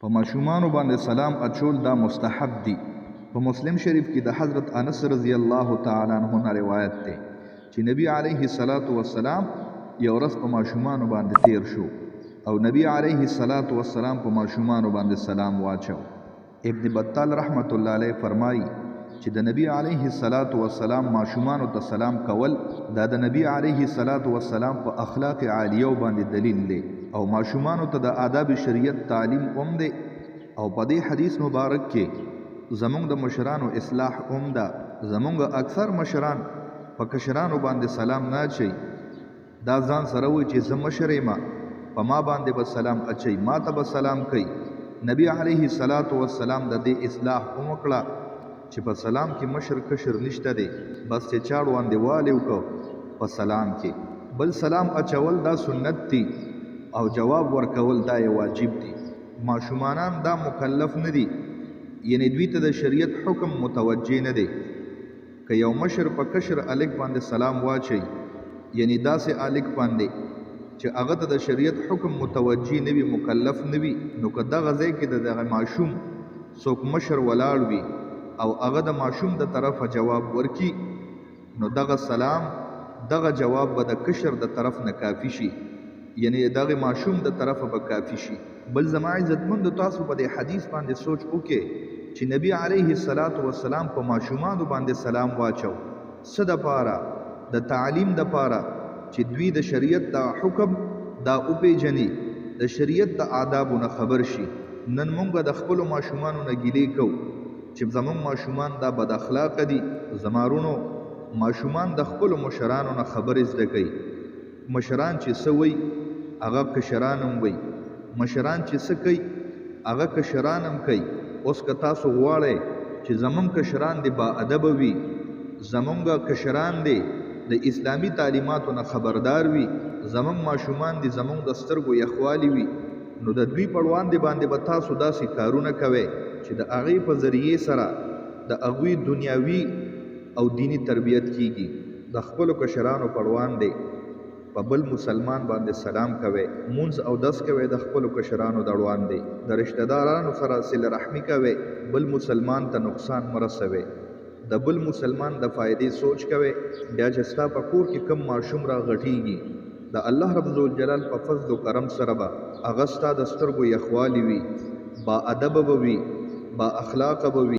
په ماشومانو باندې سلام اچول دا مستحب دي. په مسلم شریف کې د حضرت انس رضی الله تعالی عنہ روایت ده چې نبی علیه الصلاۃ والسلام یو ورځ په ماشومانو باندې تیر شو او نبی علیه الصلاۃ والسلام په ماشومانو باندې سلام واچو. ابن بطال رحمت الله علیه فرمایي چې د نبی علیه الصلاۃ والسلام ماشومانو ته سلام کول دا د نبی علیه الصلاۃ والسلام په اخلاق عالیه باندې دلیل دی او ماشومانو ته د آداب شریعت تعلیم هم دی. او په دې حدیث مبارک کې زمونږ د مشرانو اصلاح هم ده. زمونږ اکثر مشران په کشرانو باندې سلام نه اچي، دا ځان سره وایي چې زه مشر یم په ما باندې به سلام اچي، ما ته به سلام کوي. نبی علیه الصلاۃ والسلام د دې اصلاح هم وکړه چې په سلام کې مشر کشر نشته دی، بس چې چاړ باندې والی وکړو په سلام کې. بل سلام اچول دا سنت دی او جواب ورکول دا واجب دی. ماشومانان دا مکلف نه دي، یعنی دوی ته د شریعت حکم متوجه نه دی. که یو مشر په کشر الک باندې سلام واچي، یعنی داسې الک باندې چې هغه ته د شریعت حکم متوجه نه وي، مکلف نه وي، نو که دغه ځای کې د دغه ماشوم څوک مشر ولاړ وي او هغه د ماشوم د طرفه جواب ورکي، نو دغه سلام دغه جواب به د کشر د طرف نه کافی شي، یعنی دغه ماشوم د طرفه به کافی شي. بل زما عزتمند تاسو په دې حدیث باندې سوچ وکړئ چې نبی علیه الصلاۃ والسلام په ماشومانو باندې سلام واچو څه دپاره؟ د تعلیم دپاره چې دوی د شریعت د حکم دا وپیژني، د شریعت د آدابو نه خبر شي. نن مونږ د خپلو ماشومانو نه ګیلې کوو چې زمونږ ماشومان دا بد اخلاقه دي. زمارونو ماشومان د خپلو مشرانو نه خبرې زده کوي. مشران چې څه وایي هغه کشران هم وایي، مشران چې څه کوي هغه کشران هم کوي. اوس که تاسو غواړئ چې زمونږ کشران دې با ادبه وي، زمونږ کشران دې د اسلامي تعلیماتو نه خبردار وي، زمونږ ماشومان دې زمونږ د سترګو یخوالي وي، نو د دوی په وړاندې باندې به تاسو داسې کارونه کوئ چې د هغې په ذریعې سره د هغوی دنیاوي او دینی تربیت کیږي. د خپلو کشرانو په وړاندې په بل مسلمان باندې سلام کوئ، مونځ او دس کوئ د خپلو کشرانو د وړاندې، د رشتہ دارانو سره صله رحمي کوئ، بل مسلمان ته نقصان مه رسوئ، د بل مسلمان د فائدې سوچ کوئ. بیا چې ستا په کور کې کم ماشوم را غټیږي، د الله رب ذوالجلال په فضل و کرم سره به هغه ستا د سترګو یخوالي وي، با ادبه به وي، با اخلاقه به وي.